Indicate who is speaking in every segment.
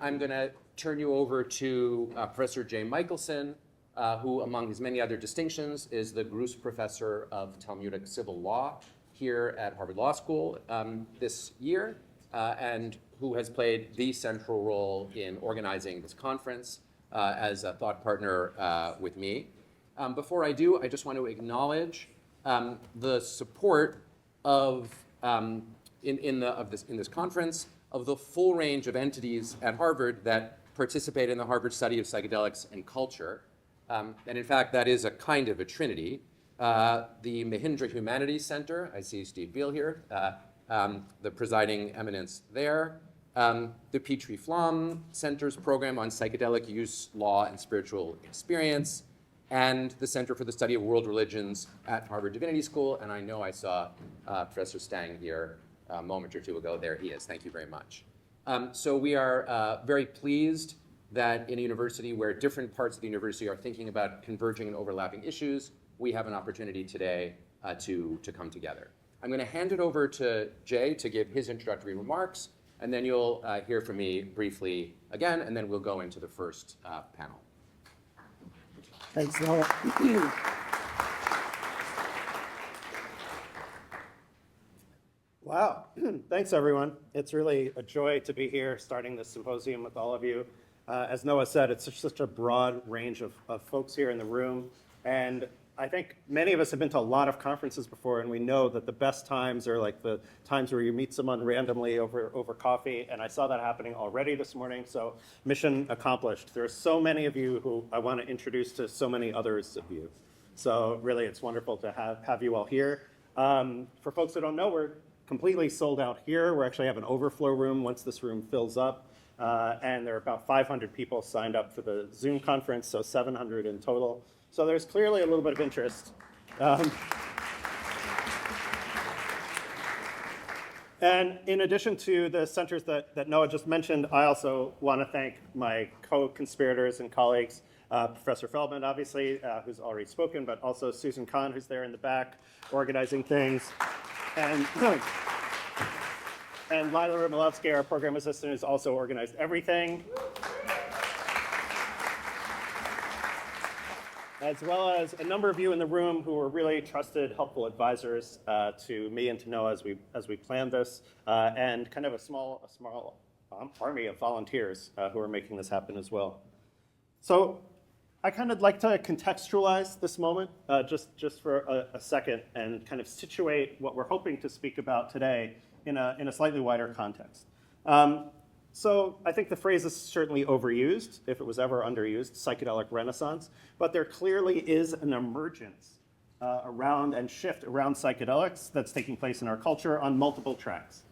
Speaker 1: I'm going to turn you over to Professor J. Michaelson, who, among his many other distinctions, is the Gruss Professor of Talmudic Civil Law here at Harvard Law School this year, and who has played the central role in organizing this conference as a thought partner with me. Before I do, I just want to acknowledge the support of in this conference of the full range of entities at Harvard that participate in the Harvard study of psychedelics and culture. And in fact, that is a kind of a trinity. The Mahindra Humanities Center, I see Steve Beal here, the presiding eminence there. The Petrie Flom Center's program on psychedelic use, law, and spiritual experience, and the Center for the Study of World Religions at Harvard Divinity School. And I know I saw Professor Stang here a moment or two ago. There he is. Thank you very much. So we are very pleased that in a university where different parts of the university are thinking about converging and overlapping issues, we have an opportunity today to come together. I'm going to hand it over to Jay to give his introductory remarks, and then you'll hear from me briefly again, and then we'll go into the first panel.
Speaker 2: Thanks, Noah. Wow, thanks everyone. It's really a joy to be here starting this symposium with all of you. As Noah said, it's such a broad range of folks here in the room. And I think many of us have been to a lot of conferences before, and we know that the best times are like the times where you meet someone randomly over coffee, and I saw that happening already this morning, so mission accomplished. There are so many of you who I want to introduce to so many others of you. So really, it's wonderful to have you all here. For folks who don't know, we're completely sold out here. We actually have an overflow room once this room fills up, and there are about 500 people signed up for the Zoom conference, so 700 in total. So there's clearly a little bit of interest. And in addition to the centers that Noah just mentioned, I also want to thank my co-conspirators and colleagues, Professor Feldman, obviously, who's already spoken, but also Susan Kahn, who's there in the back, organizing things. And Lila Rimilevsky, our program assistant, has also organized everything. As well as a number of you in the room who were really trusted, helpful advisors to me and to Noah as we planned this, and kind of a small army of volunteers who are making this happen as well. So I kind of like to contextualize this moment just for a second and kind of situate what we're hoping to speak about today in a slightly wider context. So I think the phrase is certainly overused, if it was ever underused, psychedelic renaissance, but there clearly is an emergence around and shift around psychedelics that's taking place in our culture on multiple tracks.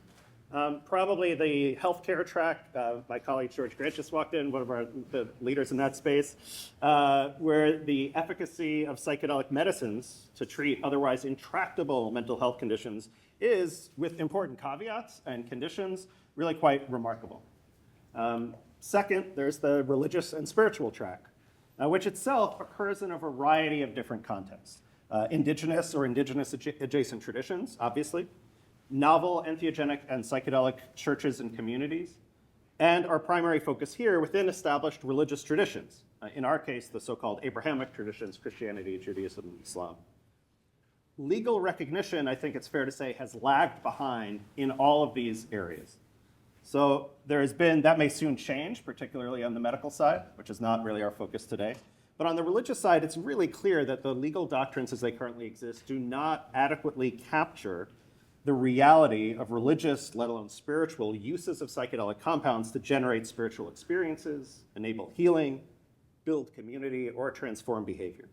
Speaker 2: Probably the healthcare track, my colleague George Grant just walked in, one of the leaders in that space, where the efficacy of psychedelic medicines to treat otherwise intractable mental health conditions is, with important caveats and conditions, really quite remarkable. Second, there's the religious and spiritual track, which itself occurs in a variety of different contexts. Indigenous or indigenous adjacent traditions, obviously, novel, entheogenic, and psychedelic churches and communities, and our primary focus here within established religious traditions, in our case, the so-called Abrahamic traditions, Christianity, Judaism, and Islam. Legal recognition, I think it's fair to say, has lagged behind in all of these areas. So there has been, that may soon change, particularly on the medical side, which is not really our focus today. But on the religious side, it's really clear that the legal doctrines as they currently exist do not adequately capture the reality of religious, let alone spiritual, uses of psychedelic compounds to generate spiritual experiences, enable healing, build community, or transform behavior.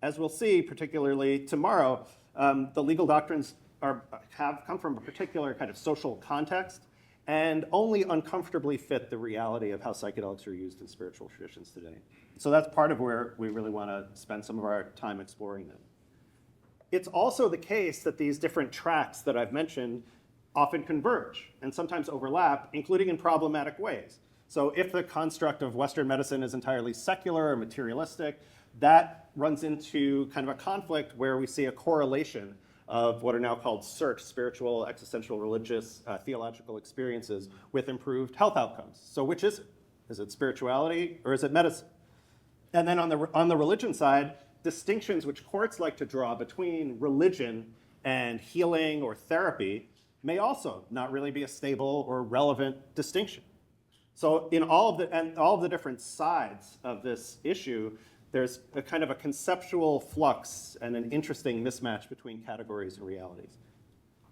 Speaker 2: As we'll see, particularly tomorrow, the legal doctrines have come from a particular kind of social context and only uncomfortably fit the reality of how psychedelics are used in spiritual traditions today. So that's part of where we really want to spend some of our time exploring them. It's also the case that these different tracks that I've mentioned often converge and sometimes overlap, including in problematic ways. So if the construct of Western medicine is entirely secular or materialistic, that runs into kind of a conflict where we see a correlation of what are now called SEARCH, spiritual, existential, religious, theological experiences with improved health outcomes. So which is it? Is it spirituality or is it medicine? And then on the religion side, distinctions which courts like to draw between religion and healing or therapy may also not really be a stable or relevant distinction. So in all of the different sides of this issue, there's a kind of a conceptual flux and an interesting mismatch between categories and realities.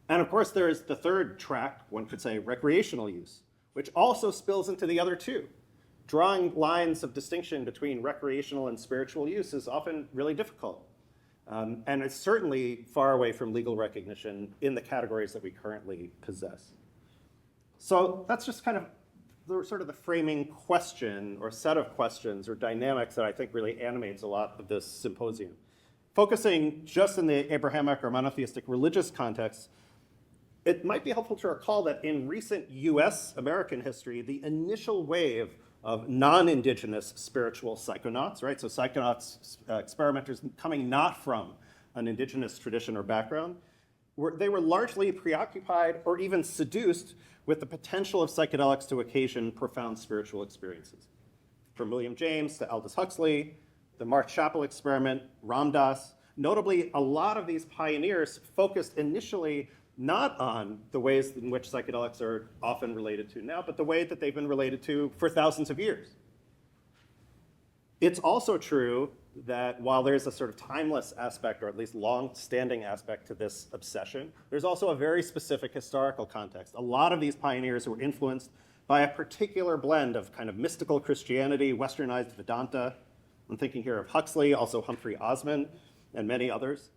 Speaker 2: And of course, there is the third track, one could say recreational use, which also spills into the other two. Drawing lines of distinction between recreational and spiritual use is often really difficult. And it's certainly far away from legal recognition in the categories that we currently possess. So that's just kind of sort of the framing question or set of questions or dynamics that I think really animates a lot of this symposium. Focusing just in the Abrahamic or monotheistic religious context, it might be helpful to recall that in recent US American history, the initial wave of non-indigenous spiritual psychonauts, right? So psychonauts, experimenters coming not from an indigenous tradition or background, they were largely preoccupied or even seduced with the potential of psychedelics to occasion profound spiritual experiences. From William James to Aldous Huxley, the Mark Chappell experiment, Ram Dass. Notably, a lot of these pioneers focused initially not on the ways in which psychedelics are often related to now, but the way that they've been related to for thousands of years. It's also true that while there's a sort of timeless aspect, or at least long-standing aspect to this obsession, there's also a very specific historical context. A lot of these pioneers were influenced by a particular blend of kind of mystical Christianity, westernized Vedanta. I'm thinking here of Huxley, also Humphrey Osmond, and many others.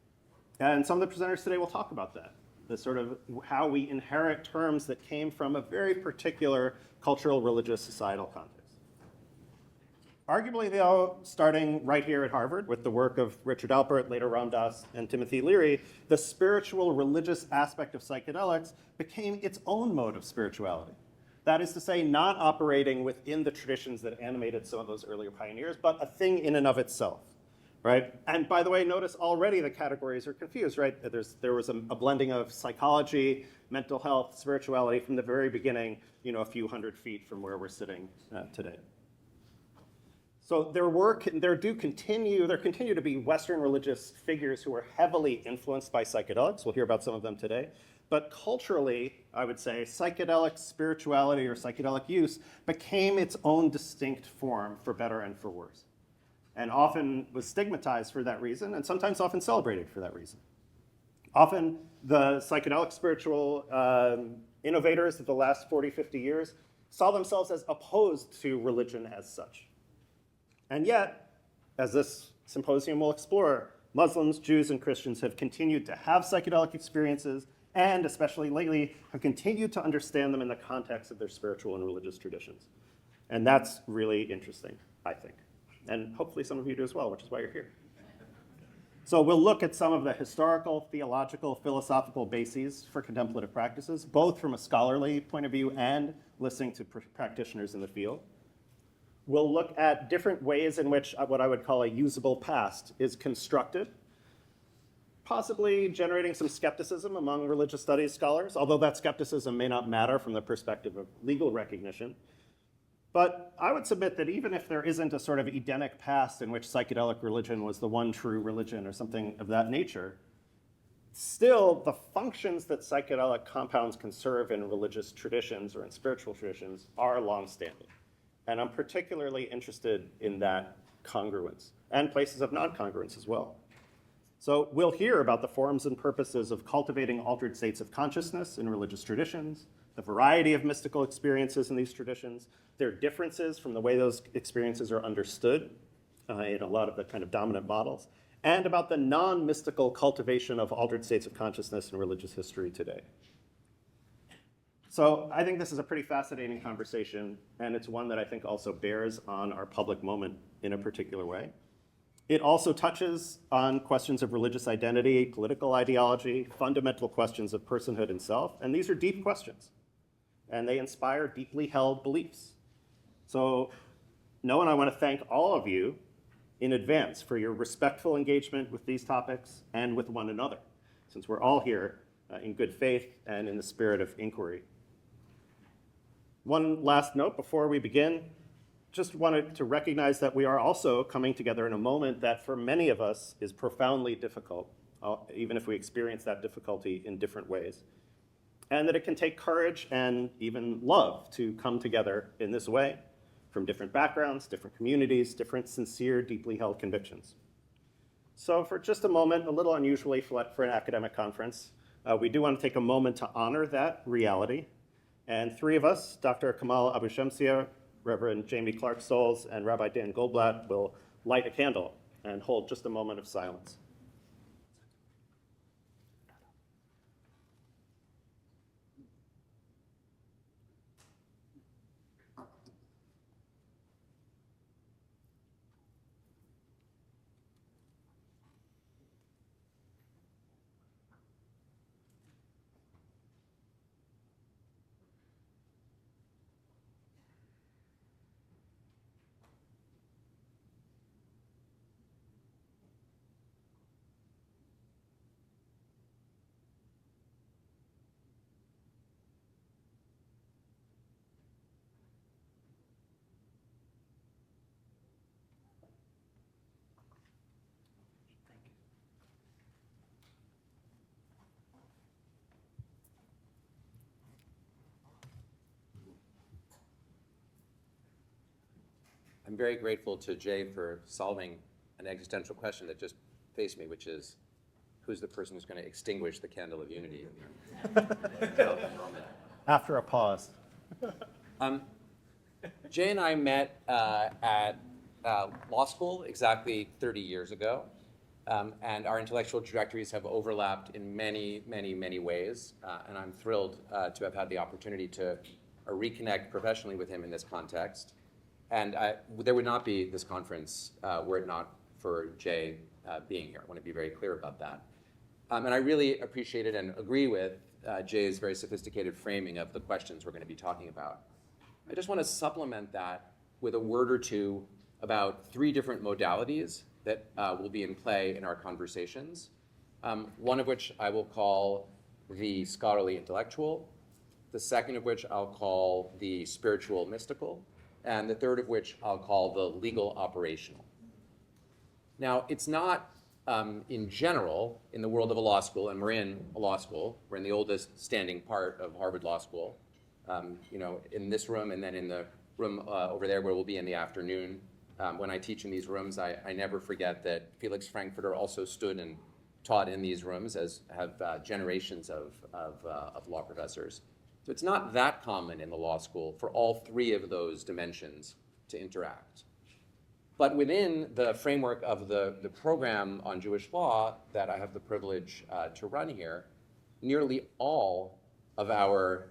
Speaker 2: And some of the presenters today will talk about that, the sort of how we inherit terms that came from a very particular cultural, religious, societal context. Arguably, though, starting right here at Harvard with the work of Richard Alpert, later Ram Dass, and Timothy Leary, the spiritual religious aspect of psychedelics became its own mode of spirituality. That is to say, not operating within the traditions that animated some of those earlier pioneers, but a thing in and of itself, right? And by the way, notice already the categories are confused, right? There was a blending of psychology, mental health, spirituality from the very beginning, a few hundred feet from where we're sitting today. So there continue to be Western religious figures who are heavily influenced by psychedelics. We'll hear about some of them today. But culturally, I would say, psychedelic spirituality or psychedelic use became its own distinct form, for better and for worse, and often was stigmatized for that reason, and sometimes often celebrated for that reason. Often, the psychedelic spiritual innovators of the last 40, 50 years saw themselves as opposed to religion as such. And yet, as this symposium will explore, Muslims, Jews, and Christians have continued to have psychedelic experiences, and especially lately, have continued to understand them in the context of their spiritual and religious traditions. And that's really interesting, I think. And hopefully some of you do as well, which is why you're here. So we'll look at some of the historical, theological, philosophical bases for contemplative practices, both from a scholarly point of view and listening to practitioners in the field. We'll look at different ways in which what I would call a usable past is constructed, possibly generating some skepticism among religious studies scholars, although that skepticism may not matter from the perspective of legal recognition. But I would submit that even if there isn't a sort of Edenic past in which psychedelic religion was the one true religion or something of that nature, still the functions that psychedelic compounds can serve in religious traditions or in spiritual traditions are longstanding. And I'm particularly interested in that congruence and places of non-congruence as well. So we'll hear about the forms and purposes of cultivating altered states of consciousness in religious traditions, the variety of mystical experiences in these traditions, their differences from the way those experiences are understood in a lot of the kind of dominant models, and about the non-mystical cultivation of altered states of consciousness in religious history today. So I think this is a pretty fascinating conversation, and it's one that I think also bears on our public moment in a particular way. It also touches on questions of religious identity, political ideology, fundamental questions of personhood and self, and these are deep questions, and they inspire deeply held beliefs. So, Noah and I want to thank all of you in advance for your respectful engagement with these topics and with one another. since we're all here in good faith and in the spirit of inquiry. One last note before we begin. Just wanted to recognize that we are also coming together in a moment that for many of us is profoundly difficult, even if we experience that difficulty in different ways. And that it can take courage and even love to come together in this way from different backgrounds, different communities, different sincere, deeply held convictions. So for just a moment, a little unusually for an academic conference, we do want to take a moment to honor that reality. And three of us, Dr. Kamal Abu-Shamsia, Reverend Jamie Clark-Souls, and Rabbi Dan Goldblatt, will light a candle and hold just a moment of silence.
Speaker 1: I'm very grateful to Jay for solving an existential question that just faced me, which is, who's the person who's going to extinguish the candle of unity?
Speaker 2: After a pause.
Speaker 1: Jay and I met at law school exactly 30 years ago, and our intellectual trajectories have overlapped in many, many, many ways, and I'm thrilled to have had the opportunity to reconnect professionally with him in this context. And there would not be this conference were it not for Jay being here. I want to be very clear about that. And I really appreciated and agree with Jay's very sophisticated framing of the questions we're going to be talking about. I just want to supplement that with a word or two about three different modalities that will be in play in our conversations. One of which I will call the scholarly intellectual, the second of which I'll call the spiritual mystical, and the third of which I'll call the legal operational. Now, it's not in general in the world of a law school, and we're in a law school, we're in the oldest standing part of Harvard Law School, in this room and then in the room over there where we'll be in the afternoon. When I teach in these rooms, I never forget that Felix Frankfurter also stood and taught in these rooms, as have generations of law professors. So it's not that common in the law school for all three of those dimensions to interact. But within the framework of the program on Jewish law that I have the privilege to run here, nearly all of our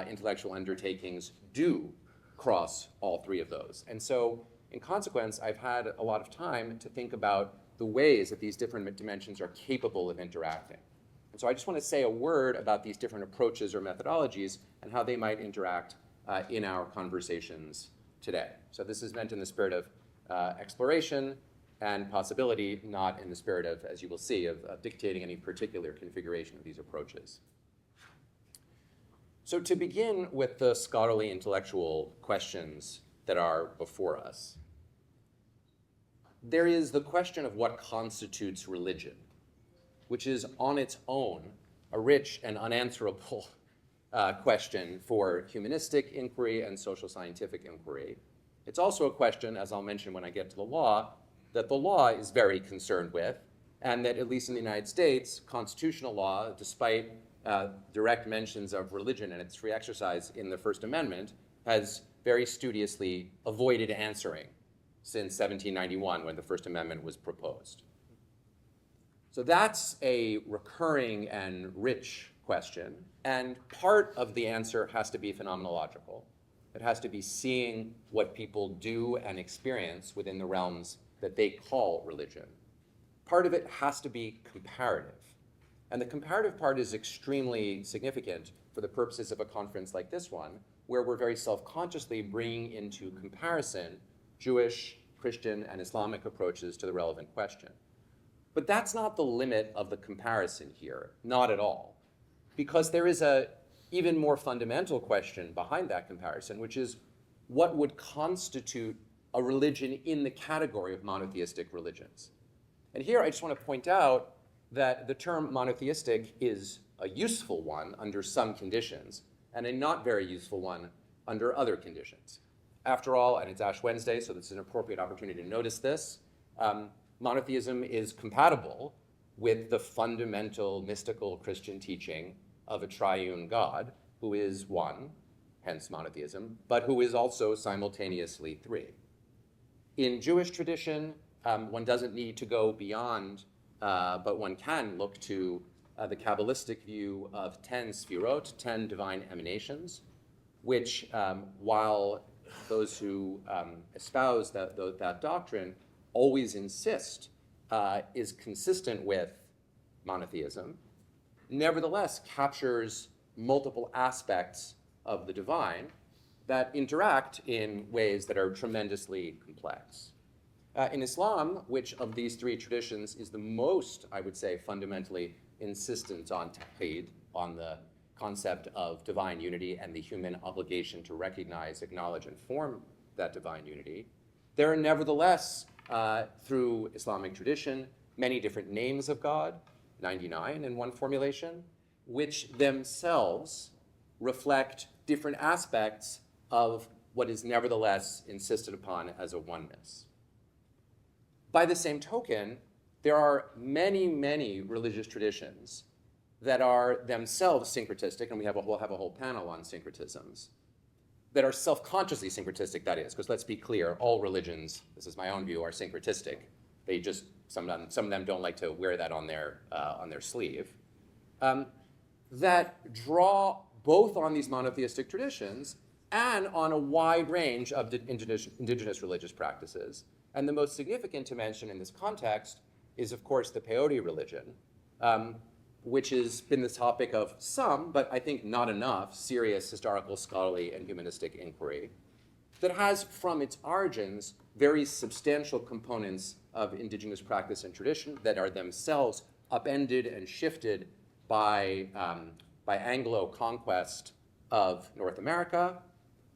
Speaker 1: intellectual undertakings do cross all three of those. And so, in consequence, I've had a lot of time to think about the ways that these different dimensions are capable of interacting. And so I just want to say a word about these different approaches or methodologies and how they might interact in our conversations today. So this is meant in the spirit of exploration and possibility, not in the spirit of, as you will see, of dictating any particular configuration of these approaches. So to begin with the scholarly intellectual questions that are before us, there is the question of what constitutes religion, which is on its own a rich and unanswerable question for humanistic inquiry and social scientific inquiry. It's also a question, as I'll mention when I get to the law, that the law is very concerned with, and that at least in the United States, constitutional law, despite direct mentions of religion and its free exercise in the First Amendment, has very studiously avoided answering since 1791 when the First Amendment was proposed. So that's a recurring and rich question, and part of the answer has to be phenomenological. It has to be seeing what people do and experience within the realms that they call religion. Part of it has to be comparative. And the comparative part is extremely significant for the purposes of a conference like this one, where we're very self-consciously bringing into comparison Jewish, Christian, and Islamic approaches to the relevant question. But that's not the limit of the comparison here, not at all. Because there is a even more fundamental question behind that comparison, which is what would constitute a religion in the category of monotheistic religions? And here I just want to point out that the term monotheistic is a useful one under some conditions and a not very useful one under other conditions. After all, and it's Ash Wednesday, so this is an appropriate opportunity to notice this, monotheism is compatible with the fundamental mystical Christian teaching of a triune God who is one, hence monotheism, but who is also simultaneously three. In Jewish tradition, one doesn't need to go beyond, but one can look to the Kabbalistic view of 10 sfirot, 10 divine emanations, which, while those who espouse that doctrine always insist is consistent with monotheism, nevertheless captures multiple aspects of the divine that interact in ways that are tremendously complex. In Islam, which of these three traditions is the most, I would say, fundamentally insistent on tawhid, on the concept of divine unity and the human obligation to recognize, acknowledge, and form that divine unity, there are nevertheless, through Islamic tradition, many different names of God, 99 in one formulation, which themselves reflect different aspects of what is nevertheless insisted upon as a oneness. By the same token, there are many, many religious traditions that are themselves syncretistic, and we'll have a whole panel on syncretisms, that are self-consciously syncretistic, that is, because let's be clear, all religions, this is my own view, are syncretistic. They just, some of them don't like to wear that on their sleeve, that draw both on these monotheistic traditions and on a wide range of indigenous religious practices. And the most significant to mention in this context is, of course, the peyote religion, which has been the topic of some, but I think not enough, serious historical, scholarly, and humanistic inquiry, that has from its origins very substantial components of indigenous practice and tradition that are themselves upended and shifted by Anglo conquest of North America,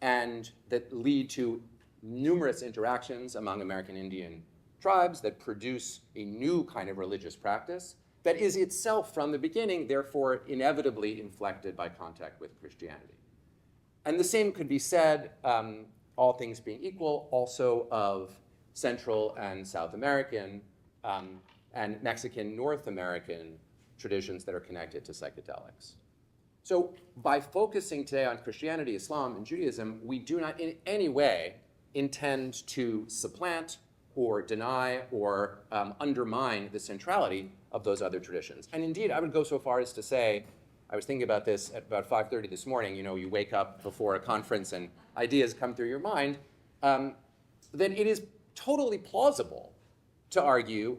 Speaker 1: and that lead to numerous interactions among American Indian tribes that produce a new kind of religious practice that is itself, from the beginning, therefore inevitably inflected by contact with Christianity. And the same could be said, all things being equal, also of Central and South American and Mexican North American traditions that are connected to psychedelics. So by focusing today on Christianity, Islam, and Judaism, we do not in any way intend to supplant or deny or undermine the centrality of those other traditions. And indeed, I would go so far as to say, I was thinking about this at about 5:30 this morning, you wake up before a conference and ideas come through your mind, then it is totally plausible to argue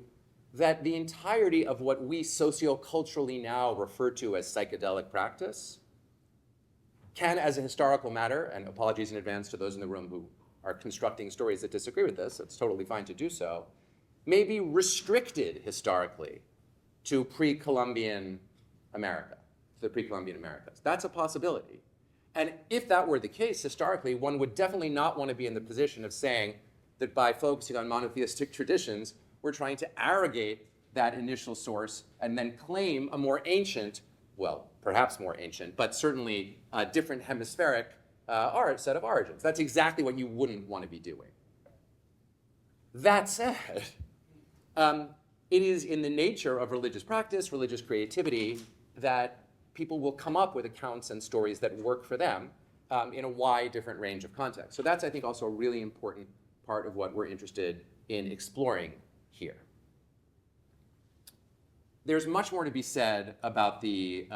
Speaker 1: that the entirety of what we socioculturally now refer to as psychedelic practice can, as a historical matter, and apologies in advance to those in the room who are constructing stories that disagree with this, it's totally fine to do so, may be restricted historically to pre-Columbian America, to the pre-Columbian Americas. That's a possibility. And if that were the case, historically, one would definitely not want to be in the position of saying that by focusing on monotheistic traditions, we're trying to arrogate that initial source and then claim a more ancient, well, perhaps more ancient, but certainly a different hemispheric set of origins. That's exactly what you wouldn't want to be doing. That said, it is in the nature of religious practice, religious creativity, that people will come up with accounts and stories that work for them in a wide different range of contexts. So that's, I think, also a really important part of what we're interested in exploring here. There's much more to be said about the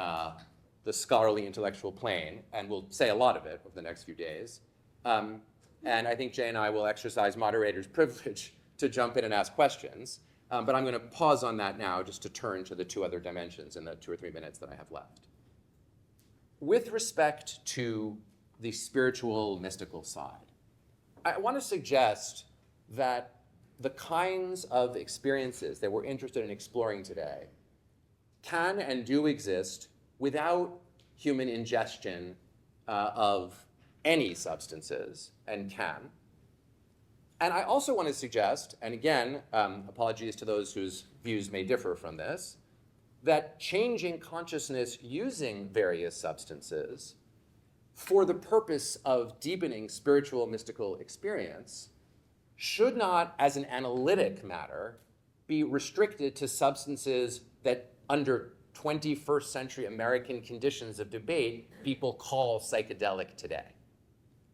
Speaker 1: scholarly intellectual plane, and we'll say a lot of it over the next few days. And I think Jay and I will exercise moderator's privilege to jump in and ask questions. But I'm going to pause on that now just to turn to the two other dimensions in the 2 or 3 minutes that I have left. With respect to the spiritual, mystical side, I want to suggest that the kinds of experiences that we're interested in exploring today can and do exist without human ingestion of any substances, and can. And I also want to suggest, and again, apologies to those whose views may differ from this, that changing consciousness using various substances for the purpose of deepening spiritual mystical experience should not, as an analytic matter, be restricted to substances that under 21st century American conditions of debate, people call psychedelic today.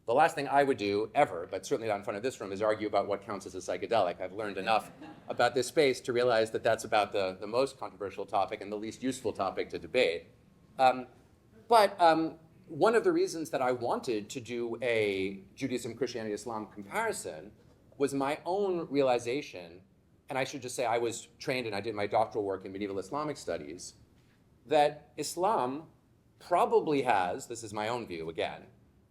Speaker 1: The last thing I would do ever, but certainly not in front of this room, is argue about what counts as a psychedelic. I've learned enough about this space to realize that that's about the most controversial topic and the least useful topic to debate. But one of the reasons that I wanted to do a Judaism, Christianity, Islam comparison was my own realization, and I should just say I was trained and I did my doctoral work in medieval Islamic studies, that Islam probably has, this is my own view again,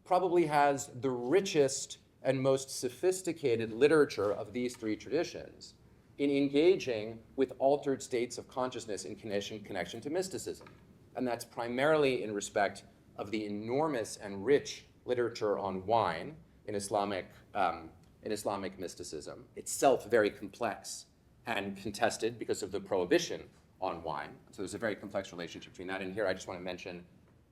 Speaker 1: probably has the richest and most sophisticated literature of these three traditions in engaging with altered states of consciousness in connection to mysticism. And that's primarily in respect of the enormous and rich literature on wine in Islamic mysticism, itself very complex and contested because of the prohibition on wine. So there's a very complex relationship between that. And here I just want to mention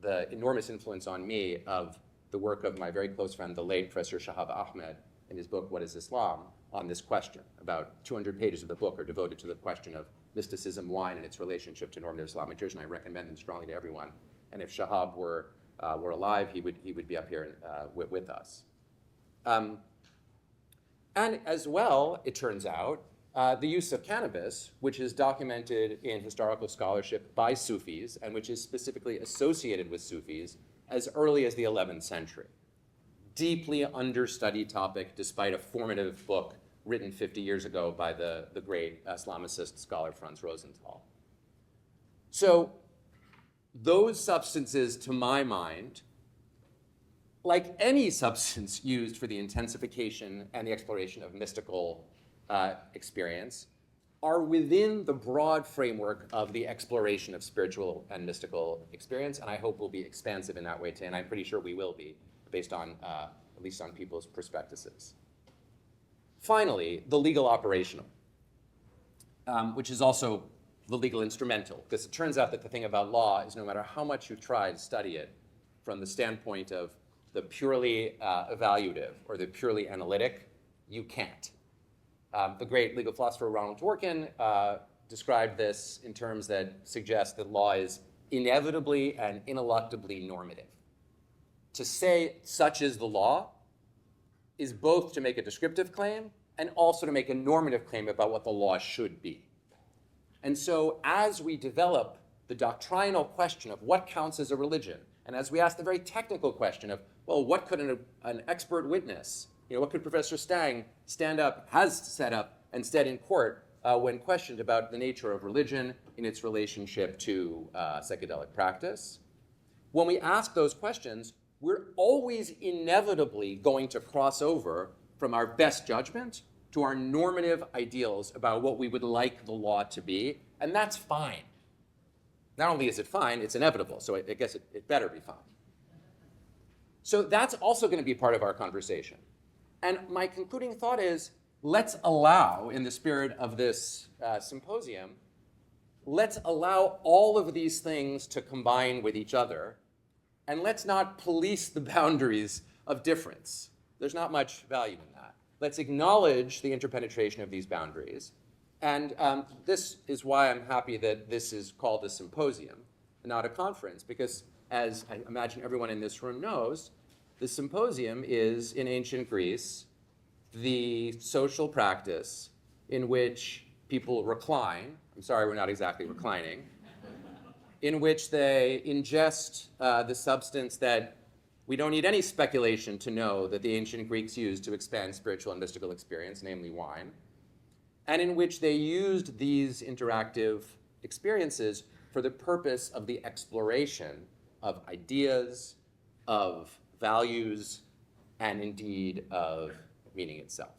Speaker 1: the enormous influence on me of the work of my very close friend, the late Professor Shahab Ahmed, in his book, What is Islam?, on this question. About 200 pages of the book are devoted to the question of mysticism, wine, and its relationship to normative Islamic tradition. I recommend them strongly to everyone. And if Shahab were alive, he would be up here with us. And as well, it turns out, the use of cannabis, which is documented in historical scholarship by Sufis, and which is specifically associated with Sufis, as early as the 11th century. Deeply understudied topic, despite a formative book written 50 years ago by the great Islamicist scholar Franz Rosenthal. So those substances, to my mind, like any substance used for the intensification and the exploration of mystical experience, are within the broad framework of the exploration of spiritual and mystical experience, and I hope we'll be expansive in that way today, and I'm pretty sure we will be, based on, at least on people's prospectuses. Finally, the legal operational, which is also the legal instrumental, because it turns out that the thing about law is no matter how much you try to study it from the standpoint of the purely evaluative or the purely analytic, you can't. The great legal philosopher Ronald Dworkin described this in terms that suggest that law is inevitably and ineluctably normative. To say such is the law is both to make a descriptive claim and also to make a normative claim about what the law should be. And so as we develop the doctrinal question of what counts as a religion, and as we ask the very technical question of, well, what could an expert witness, what could Professor Stang has set up and said in court when questioned about the nature of religion in its relationship to psychedelic practice? When we ask those questions, we're always inevitably going to cross over from our best judgment to our normative ideals about what we would like the law to be, and that's fine. Not only is it fine, it's inevitable, so I guess it better be fine. So that's also going to be part of our conversation. And my concluding thought is, let's allow, in the spirit of this symposium, let's allow all of these things to combine with each other, and let's not police the boundaries of difference. There's not much value in that. Let's acknowledge the interpenetration of these boundaries. And this is why I'm happy that this is called a symposium, and not a conference, because as I imagine everyone in this room knows, the symposium is, in ancient Greece, the social practice in which people recline. I'm sorry, we're not exactly reclining. In which they ingest the substance that we don't need any speculation to know that the ancient Greeks used to expand spiritual and mystical experience, namely wine, and in which they used these interactive experiences for the purpose of the exploration of ideas, of values, and indeed of meaning itself.